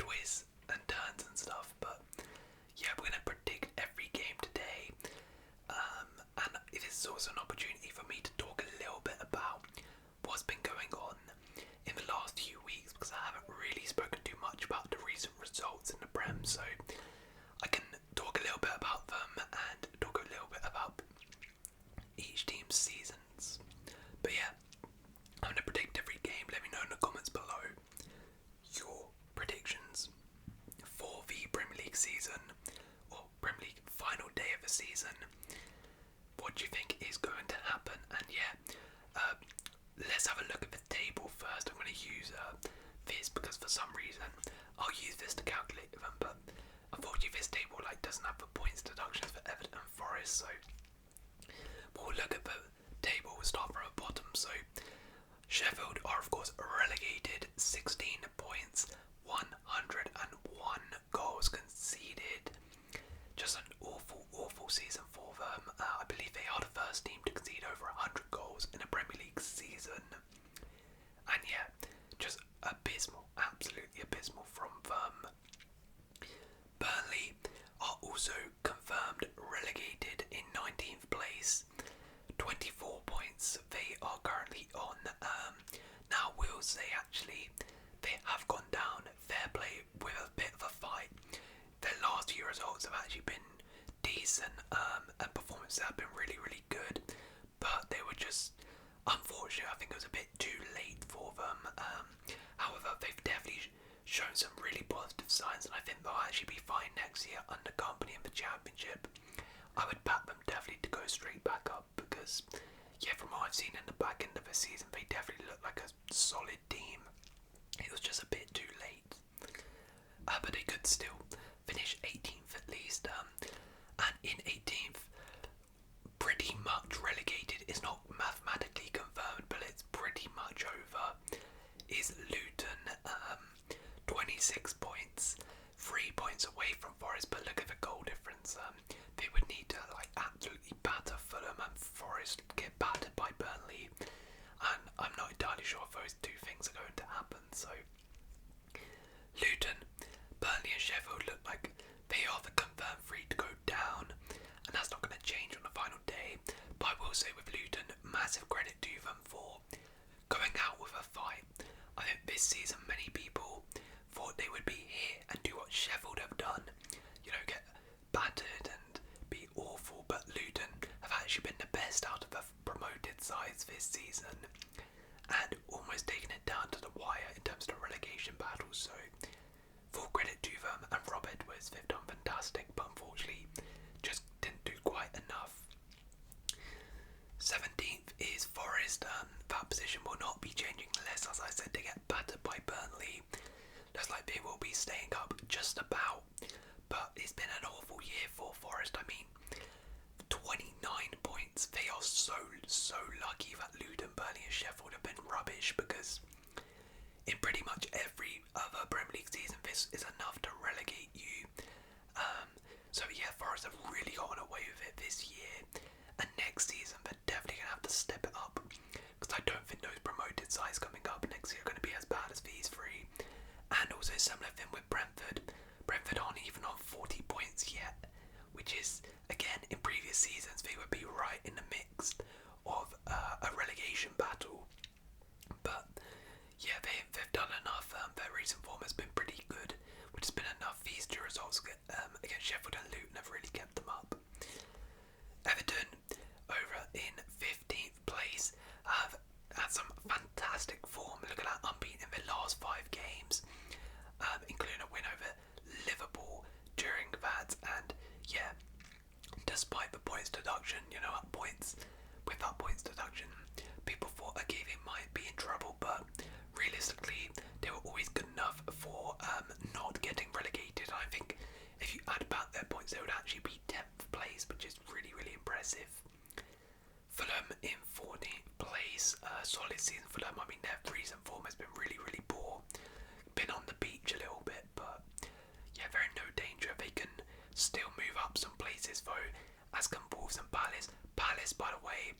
twists and turns and stuff. But yeah, we're going to predict every game today. And it is also an opportunity for me to talk a little bit about what's been going on in the last few weeks, because I haven't really spoken too much about the recent results in the Prem, so I can talk a little bit about them and talk a little bit about each team's seasons. But yeah, I'm going to predict every game. Let me know in the comments below your predictions for the Premier League season, or Premier League final day of the season. What do you think is going to happen? And yeah, let's have a look at the table first. I'm going to use this because for some reason I'll use this to calculate them, but unfortunately this table doesn't have the points deductions for Everton and Forest, so we'll look at the table. We'll start from the bottom. So Sheffield are of course relegated, 16 points, 101 goals conceded. Just an awful season for them. I believe they are the first team to concede over 100 goals in a Premier League season. And yeah, just abysmal, absolutely abysmal from them. Burnley are also confirmed relegated in 19th place, 24 points they are currently on. Now we'll say actually they have gone down, fair play, with a bit of a fight. Their last few results have actually been decent, and performances have been really good, but they were just, unfortunately, I think it was a bit too late for them. However, they've definitely shown some really positive signs, and I think they'll actually be fine next year under company in the Championship. I would back them definitely to go straight back up, because yeah, from what I've seen in the back end of the season, they definitely look like a solid team. It was just a bit too late, but they could still finish 18th at least. And in 18th, pretty much relegated, is not mathematically confirmed, but it's pretty much over, is Luton. 26 points, 3 points away from Forest, but look at the goal difference. They would need to absolutely batter Fulham, and Forest get battered by Burnley, and I'm not entirely sure if those two things are going to happen. So Luton, Burnley and Sheffield look like they are the confirmed three to go down, and that's not going to change on the final day. But I will say with Luton, massive credit to them for going out with a fight. I think this season many people thought they would be here and do what Sheffield have done, get battered and be awful, but Luton have actually been the best out of the promoted sides this season, and almost taken it down to the wire in terms of the relegation battle. So full credit to them, and Rob Edwards, they've done fantastic, but unfortunately just didn't do quite enough. 17th is Forest. That position will not be changing unless, as I said, they get battered by Burnley. Looks like they will be staying up just about, but it's been an awful year for Forest. I mean, 29 points. They are so lucky that Luton, Burnley and Sheffield have been rubbish, because in pretty much every other Premier League season this is enough to relegate you. So yeah, Forest have really gotten away with it this year, and next season they're definitely going to have to step it up, because I don't think those promoted sides coming up next year are going to be as bad as these three. And also similar thing with Brentford. Brentford aren't even on 40 points yet, which is, again, in previous seasons they would be right in the mix of a relegation battle. But yeah, they've done enough. Their recent form has been pretty good, which has been enough. These two results against Sheffield and Luton have really kept them up. Everton, over in 15th place, have had some fantastic form. Look at that, unbeaten in the last 5 games, including a win over Liverpool during that. And yeah, despite the points deduction, with that points deduction, people thought okay, they might be in trouble, but realistically they were always good enough for not getting relegated. I think if you add back their points, they would actually be 10th place, which is really impressive. Fulham in 14th place, solid season for them. I mean, their recent form has been really poor. Been on the beach a little bit, but yeah, they're in no danger. They can still move up some places though, as can Wolves and Palace. Palace, by the way,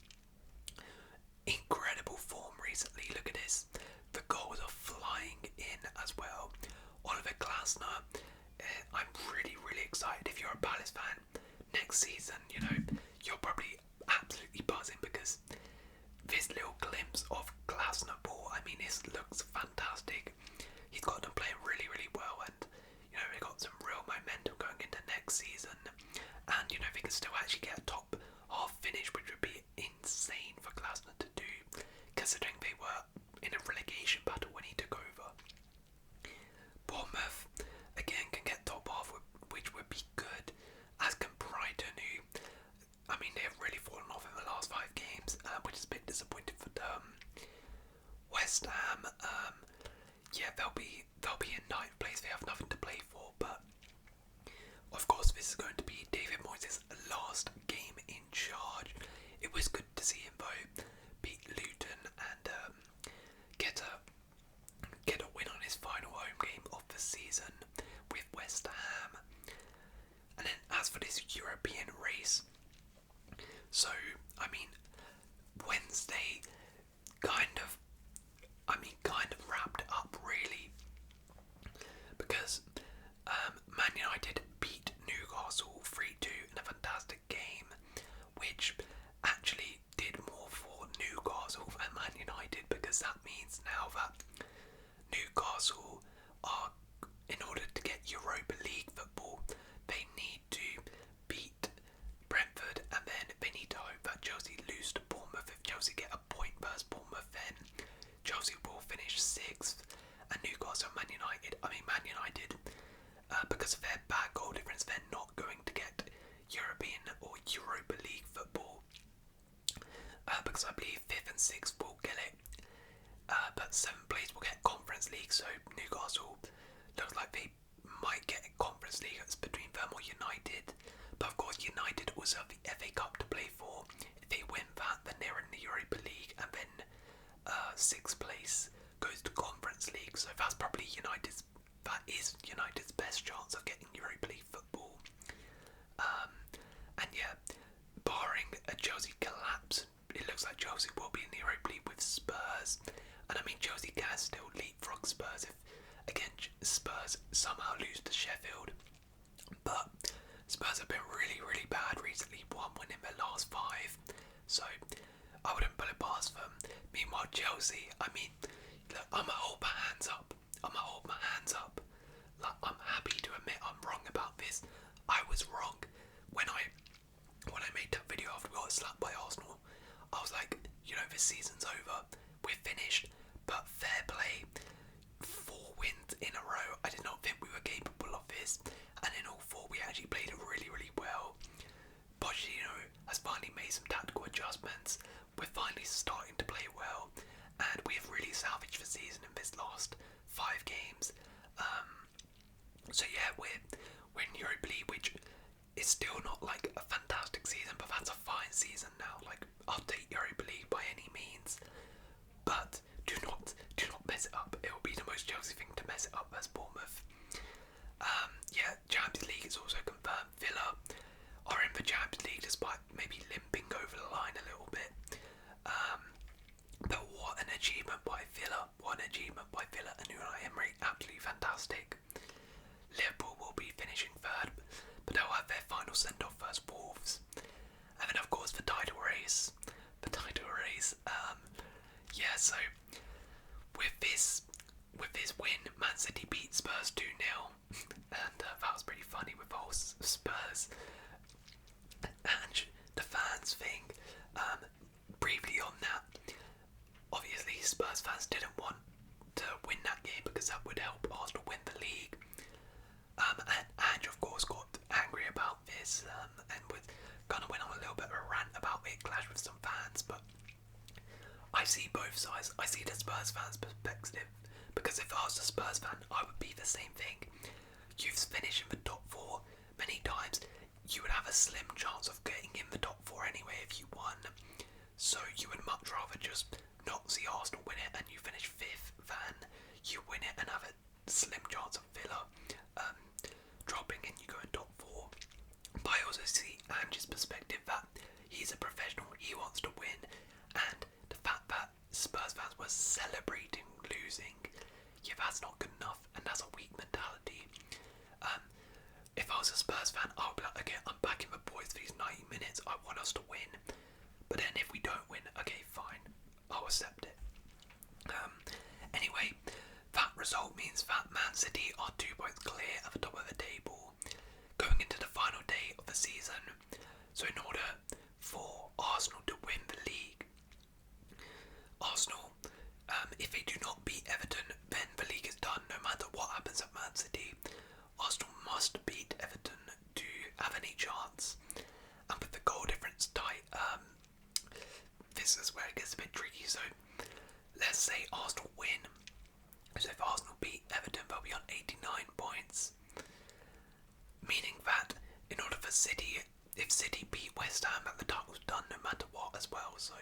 incredible form recently. Look at this. The goals are flying in as well. Oliver Glasner. I'm really excited. If you're a Palace fan, next season, you're probably absolutely buzzing because this little glimpse of Glasner ball, I mean, this looks fantastic. He's got them playing really well, and they got some real momentum going into next season. And they can still actually get a top half finish, which would be insane for Glasner to do, considering they were in a relegation battle when he took over. Bournemouth again can get top half, which would be good, as can Brighton, who, I mean, they have really fallen off in the last 5 games, which is a bit disappointing for them. West Ham, yeah, they'll be in 9th place. They have nothing to play for, but of course this is going to be David Moyes' last game in charge. It was good to see him though beat Luton and get a win on his final home game of the season with West Ham. And then as for this European race, so I mean Wednesday kind of wrapped up really, because Man United beat Newcastle 3-2 in a fantastic game, which actually did more for Newcastle than Man United, because that means now that Newcastle are, in order to get Europa League football, they need to beat Brentford, and then they need to hope that Chelsea lose to Bournemouth. If Chelsea get a point versus Bournemouth, then Chelsea will finish 6th, and Newcastle and Man United, because of their bad goal difference, they're not going to get European or Europa League football, because I believe 5th and 6th will get it, but 7th place will get Conference League, so Newcastle looks like they might get a Conference League. It's between them or United, but of course United also have the FA Cup to play for. If they win that, then they're in the Europa League, and then 6th place goes to Conference League, so that is United's best chance of getting Europa League football. And yeah, barring a Chelsea collapse, it looks like Chelsea will be in the Europa League with Spurs, and I mean Chelsea can still leapfrog Spurs if, again, Spurs somehow lose to Sheffield, but Spurs have been really bad recently, 1 win in their last 5, so I wouldn't put it past them. Meanwhile Chelsea, I mean, look, I'ma hold my hands up. Like, I'm happy to admit I'm wrong about this. I was wrong when I made that video after we got slapped by Arsenal. I was like, this season's over, we're finished, but fair play, 4 wins in a row. I did not think we were capable of this, and in all 4 we actually played it really well. Pochettino has finally made some tactical adjustments. We're finally starting to play well, and we have really salvaged the season in this last 5 games. So yeah, we're in Europa League, which is still not like a fantastic season, but that's a fine season now. Like, I'll take Europa League by any means, but do not mess it up. It will be the most Chelsea thing to mess it up as Bournemouth. Yeah, Champions League is also confirmed. Villa are in the Champions League despite maybe limping over the line a little bit. But what an achievement by Villa. And Unai Emery, absolutely fantastic. Liverpool will be finishing 3rd, but they'll have their final send-off versus Wolves. And then of course the title race. Yeah, so with this win, Man City beat Spurs 2-0, and that was pretty funny with the whole Spurs and the fans thing. Briefly on that, obviously Spurs fans didn't want to win that game because that would help Arsenal win the league. And Ange, of course, got angry about this, and kind of went on a little bit of a rant about it, clashed with some fans, but I see both sides. I see the Spurs fans' perspective, because if I was a Spurs fan, I would be the same thing. You've finished in the top 4 many times. You would have a slim chance of getting in the top 4 anyway if you won. So you would much rather just not see Arsenal win it and you finish 5th than you win it and have a slim chance of Villa dropping and you go in top 4. But I also see Ange's perspective that he's a professional, he wants to win, and the fact that Spurs fans were celebrating losing, yeah, that's not good enough, and that's a weak mentality. I was a Spurs fan, I would be like, okay, I'm backing the boys for these 90 minutes. I want us to win. But then if we don't win, okay, fine, I'll accept it. Anyway, that result means that Man City are 2 points clear at the top of the table, going into the final day of the season. So in order for Arsenal to win the league, Arsenal, if they do not beat Everton, then the league is done no matter what happens at Man City. Arsenal must beat Everton to have any chance. And with the goal difference tight, this is where it gets a bit tricky. So let's say Arsenal win. So if Arsenal beat Everton, they'll be on 89 points. Meaning that in order for City, if City beat West Ham, then the title's done no matter what as well. So,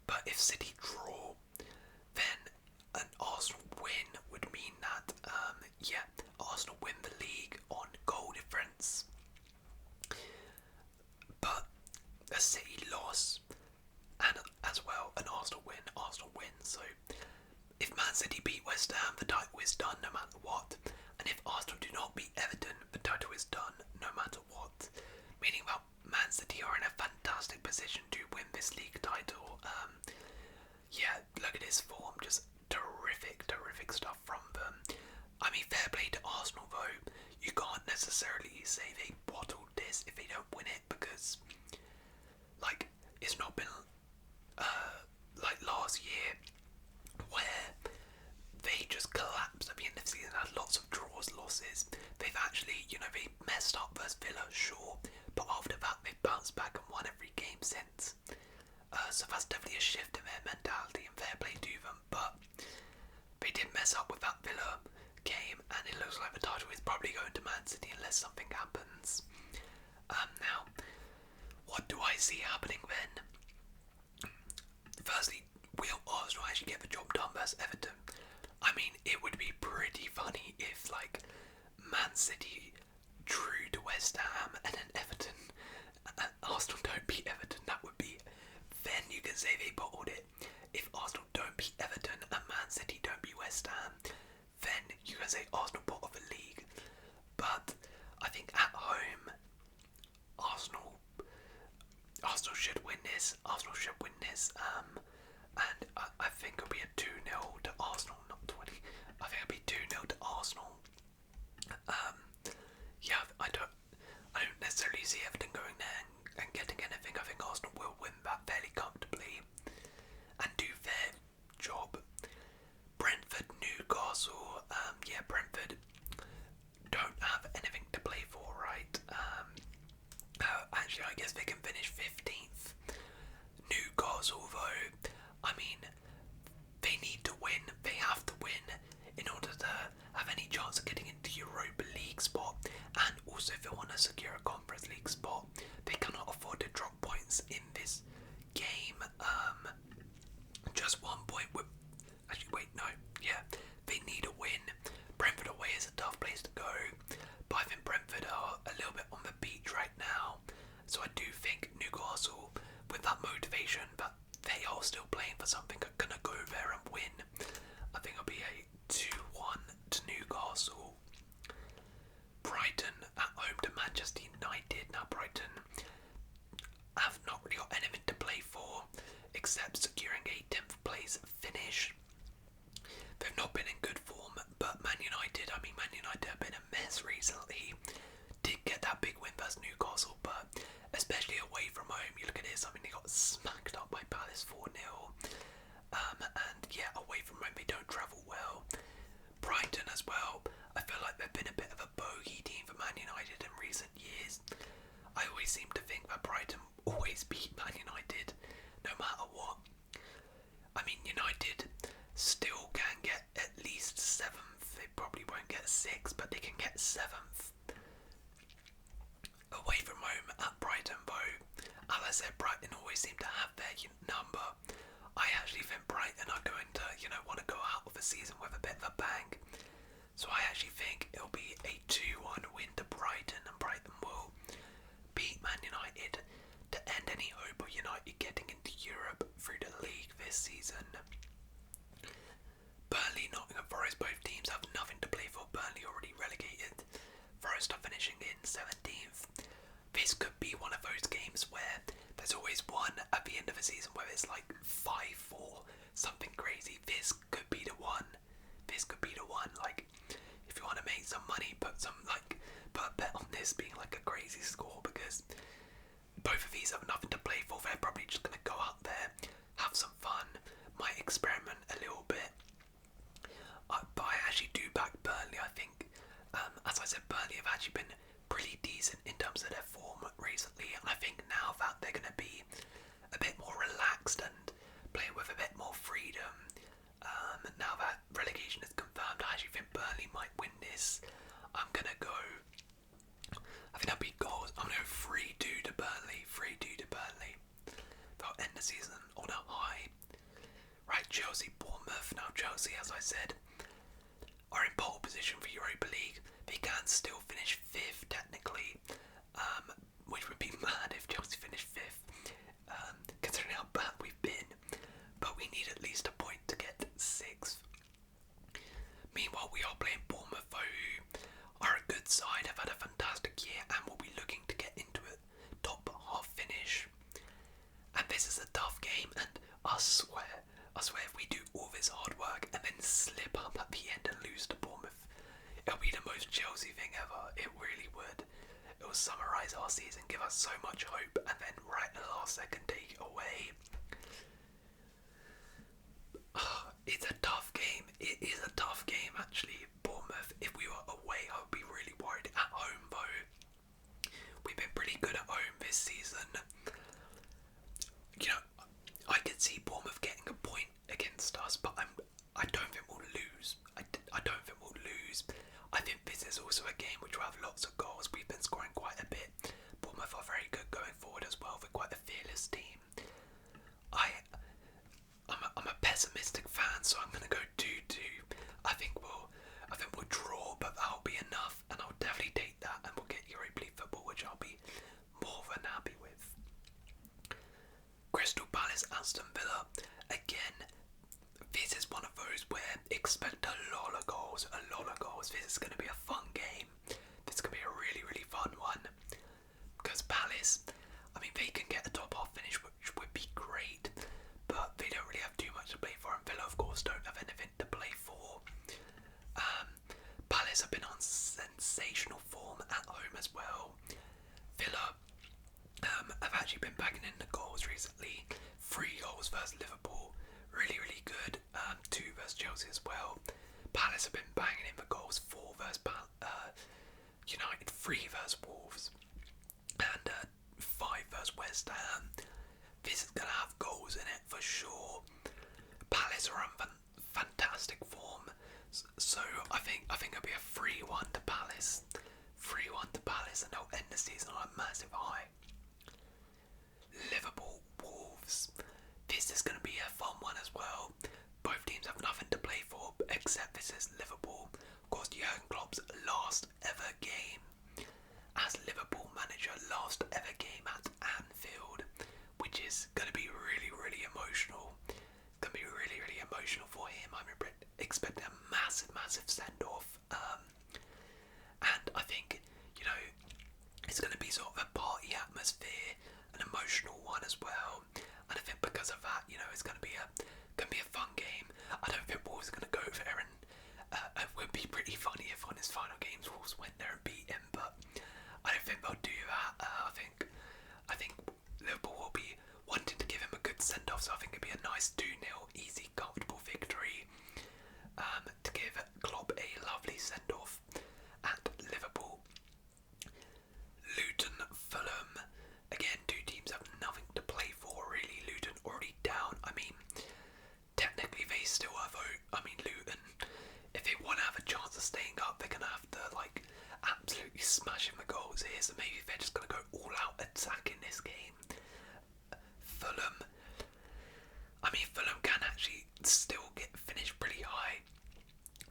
but if City draw, then an Arsenal win would mean that, Arsenal win the league on goal difference. But a City loss, and as well an Arsenal win, So if Man City beat West Ham, the title is done no matter what. And if Arsenal do not beat Everton, the title is done no matter what. Meaning that Man City are in a fantastic position to win this league title. Look at his form, just terrific stuff from them. I mean, fair play to Arsenal though. You can't necessarily say they bottled this if they don't win it, because it's not been like last year where they just collapsed at the end of the season, had lots of draws, losses. They've actually, they messed up versus Villa, sure, but after that they've bounced back and won every game since. So that's definitely a shift in their mentality, and fair play to them, but they did mess up with that Villa game, and it looks like the title is probably going to Man City unless something happens. Now, what do I see happening then? Firstly, will Arsenal actually get the job done versus Everton? I mean, it would be pretty funny if, Man City drew to West Ham and then Everton, and Arsenal don't beat Everton. That would be, then you can say they bottled it. If Arsenal don't beat Everton and Man City don't beat West Ham, then you can say Arsenal bottled the league. But I think at home, Arsenal should win this. And I think it'll be a 2-0 to Arsenal, not 20. I think it'll be 2-0 to Arsenal. I don't necessarily see Everton going there and getting anything. I think Arsenal will win that fairly comfortably and do their job. Brentford, Newcastle, Brentford don't have anything to play for, right? Actually, I guess they can finish 15th. Newcastle, though, I mean, they need to win. They have to win in order to have any chance of getting into Europa League spot, and also if they want to secure a Conference League spot, they cannot afford to drop points in this game. Just 1 point with. Actually, wait, no. Yeah, they need a win. Brentford away is a tough place to go, but I think Brentford are a little bit on the beach right now. So I do think Newcastle, with that motivation, but they are still playing for something, are going to go there and win. I think it'll be a 2-1 to Newcastle. Brighton at home to Manchester United. Now Brighton have not really got anything to play for except securing a 10th place finish. They've not been in good form, but Man United have been a mess recently. Did get that big win versus Newcastle, but especially away from home, you look at this, they got smacked up by Palace 4-0. Away from home they don't travel well. Brighton as well, I feel like they've been a bit of a bogey team for Man United in recent years. I always seem to think that Brighton always beat Man United, no matter what. I mean, United still can get at least 7th. They probably won't get 6th, but they can get 7th. Away from home at Brighton, though, as I said, Brighton always seem to have their number. I actually think Brighton are going to, want to go out of the season with a bit of a bang. So I actually think it'll be a 2-1 win to Brighton, and Brighton will beat Man United to end any hope of United getting into Europe through the league this season. Burnley, Nottingham Forest, both teams have nothing to play for. Burnley already relegated. Forest are finishing in 17th. season where it's like 5-4, something crazy. This could be the one. This could be the one. Like, if you want to make some money, put a bet on this being like a crazy score, because both of these have nothing to play for. They're probably just going to go out there, have some fun, might experiment a little bit. But I actually do back Burnley. I think, as I said, Burnley have actually been pretty decent in terms of their form recently, and I think now that they're going to be a bit more relaxed and playing with a bit more freedom, now that relegation is confirmed, I actually think Burnley might win this. I'm going to go, I think that'll be goals. I'm going to go 3-2 to Burnley. 3-2 to Burnley. They'll end the season on a high. Right, Chelsea, Bournemouth. Now Chelsea, as I said, are in pole position for Europa League. They can still finish 5th technically, which would be mad if Chelsea finished 5th, considering how bad we've been. But we need at least a point to get 6th. Meanwhile, we are playing Bournemouth, who are a good side, have had a fantastic year, and will be looking to get into a top half finish. And this is a tough game, and I swear if we do all this hard work and then slip up at the end and lose to Bournemouth, it'll be the most Chelsea thing ever. It really would. It will summarise our season, give us so much hope, and then right at the last second take it away. It's a tough game. It is a tough game, actually. Bournemouth, if we were away, I would be really worried. At home, though, we've been pretty good at home this season. You know, I could see Bournemouth getting a point against us, but I don't think we'll lose. I don't think we'll lose. I think this is also a game which will have lots of goals. We've been scoring quite a bit. Bournemouth are very good going forward as well. They're quite a fearless team. I'm a pessimistic fan, so I'm going to go 2-2. I think we'll draw, but that'll be enough, and I'll definitely take that, and we'll get Europa League football, which I'll be more than happy with. Crystal Palace, Aston Villa. Again, this is one of those where expect a lot of goals. This is going to be a fun game. This is going to be a really, really fun one. Because Palace, I mean, they can get a top half finish, which would be great, but they don't really have too much to play for, and Villa, of course, don't have anything to play for. Palace have been on sensational form at home as well. Villa have actually been bagging in the goals recently. 3 goals versus Liverpool, really, really good. 2 versus Chelsea as well. Palace have been banging in the goals. 4 versus United, 3 versus Wolves, and 5 versus West Ham. This is going to have goals in it for sure. Palace are on fantastic form, so I think it'll be a 3-1 to Palace. 3-1 to Palace, and they'll end the season on a massive high. Liverpool, Wolves. This is going to be a fun one as well. Both teams have nothing to play for, except this is Liverpool. Of course, Jurgen Klopp's last ever game as Liverpool manager, last ever game at Anfield, which is going to be really, really emotional. It's going to be really, really emotional for him. I'm expecting a massive, massive send-off. And I think, you know, it's going to be sort of a party atmosphere, an emotional one as well. And I think because of that, you know, it's going to be a fun game. I don't think Wolves are going to go there, and it would be pretty funny if on his final games Wolves went there and beat him, but I don't think they'll do that. I think Liverpool will be wanting to give him a good send-off, so I think it'd be a nice 2-0, easy, comfortable victory to give Klopp a lovely send-off at Liverpool. Luton, Fulham. Again, 2 teams have nothing to play for, really. Luton already down. I mean, technically they still have hope. I mean, Luton, if they want to have a chance of staying up, they're going to have to, like, absolutely smash in the goals here. So maybe they're just going to go all out attack in this game. Fulham, I mean, Fulham can actually still finish pretty high.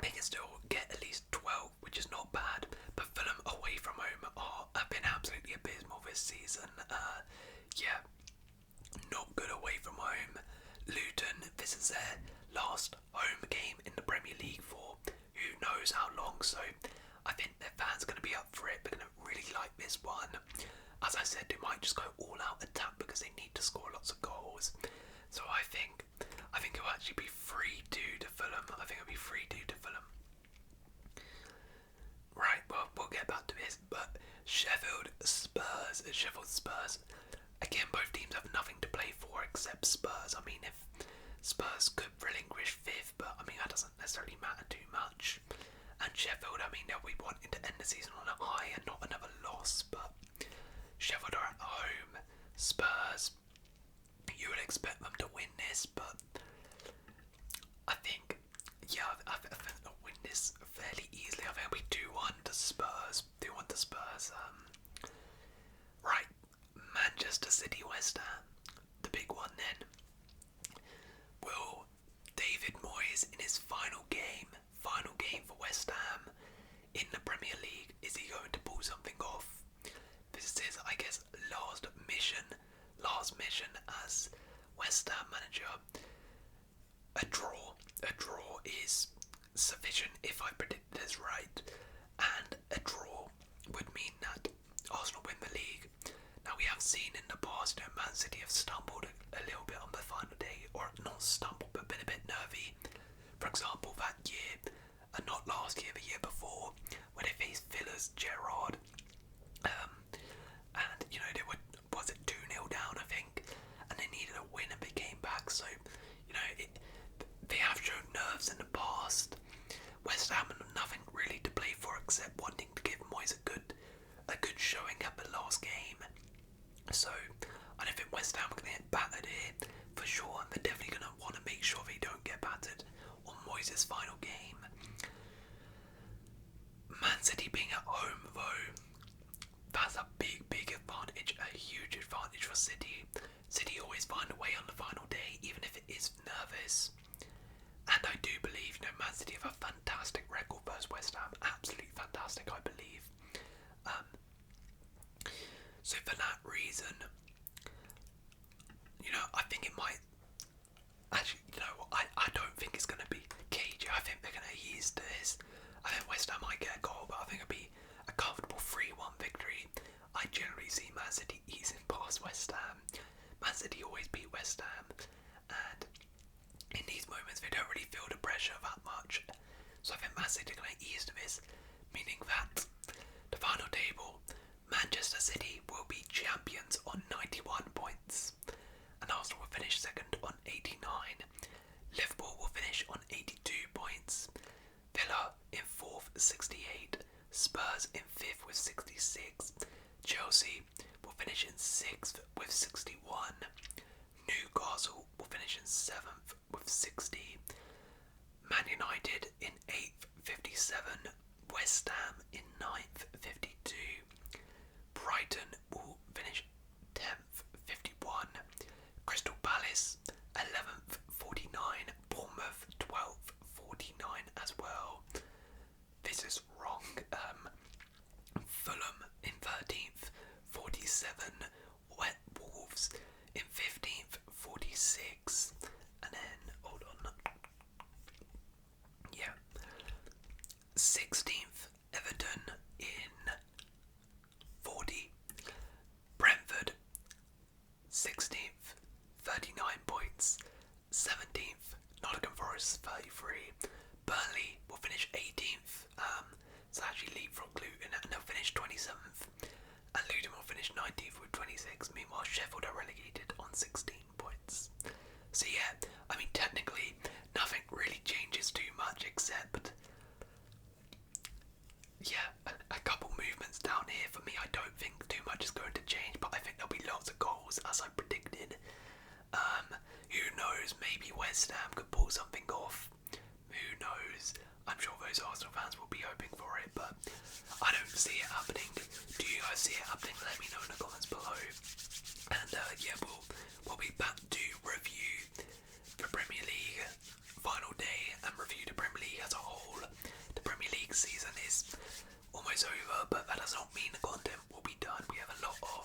They can still get at least 12, which is not bad. But Fulham away from home have been absolutely abysmal this season. Yeah, not good away from home. Luton, this is their last home game in the Premier League for who knows how long. So I think their fans are going to be up for it. They're going to really like this one. as I said, they might just go all out attack because they need to score lots of goals. So I think it'll actually be 3-2 to Fulham. I think it'll be 3-2 to Fulham. Right, well, we'll get back to this, but Sheffield Spurs. Again, both teams have nothing to play for except Spurs. I mean, if Spurs could relinquish fifth, but I mean, that doesn't necessarily matter too much. And Sheffield, I mean, they'll be wanting to end the season on a high and not another loss, but Sheffield are at home. Spurs, you would expect them to win this, but I think, I think they'll win this fairly easily. I think we 2-1 to Spurs. 2-1 to Spurs. Right, Manchester City, West Ham. The big one then. Will David Moyes in his final game for West Ham in the Premier League, is he going to pull something off? This is his, I guess, last mission as West Ham manager. A draw is sufficient if I predict this right, and a draw would mean that Arsenal win the league. Now, we have seen in the past that Man City have stumbled a little bit on the final day, or not stumbled but been a bit nervy. For example, that year, and not last year, the year before, when they faced Villa's Gerrard, and you know, they were, was it 2-0 down, I think, and they needed a win and they came back. So you know, they have shown nerves in the past. West Ham have nothing really to play for except wanting to give Moyes a good showing at the last game. So I don't think West Ham are going to get battered here for sure, and they're definitely going to want to make sure they don't get battered on Moyes' final game. Man City being at home though, that's a big advantage, a huge advantage for City. City always find a way on the final day, even if it is nervous. And I do believe, you know, Man City have a fantastic record versus West Ham, absolutely fantastic, I believe. So for that reason, you know, I think it might. Actually, you know, I don't think it's going to be cagey. I think they're going to ease this. I think West Ham might get a goal, but I think it'll be a comfortable 3-1 victory. I generally see Man City easing past West Ham. Man City always beat West Ham, and in these moments they don't really feel the pressure that much. So I think Man City are going to ease to this, meaning that the final table, Manchester City will be champions on 91 points, and Arsenal will finish second on 89. Liverpool will finish on 82 points. Villa in 4th, 68. Spurs in 5th with 66. Chelsea will finish in 6th with 61. Newcastle will finish in 7th with 60. Man United in 8th, 57. West Ham in 9th, 52. Brighton will finish 10th, 51. Crystal Palace 11th, 49. Bournemouth 12th, 49 as well. This is wrong. Fulham in 13th, 47. Wolves in 15th, 46. And then, hold on. Yeah. 16th, Everton in 40. Brentford 16th, 39 points. 17th, Nottingham Forest 33. Burnley will finish 18th. So actually leapfrog Luton, and they'll finish 27th. And Luton will finish 19th with 26. Meanwhile, Sheffield are relegated on 16 points. So yeah, I mean technically nothing really changes too much except a couple movements down here. For me, I don't think too much is going to change, but I think there'll be lots of goals as I predicted. Who knows, maybe West Ham could pull something off. Who knows? I'm sure those Arsenal fans will be hoping for it, but I don't see it happening. Do you guys see it happening? Let me know in the comments below. And we'll be back to review the Premier League final day and review the Premier League as a whole. The Premier League season is almost over, but that does not mean the content will be done. We have a lot of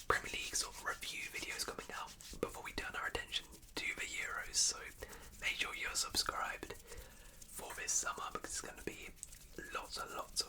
Premier League sort of review videos coming out before we turn our attention to the Euros, so make sure you're subscribed for this summer because it's going to be lots and lots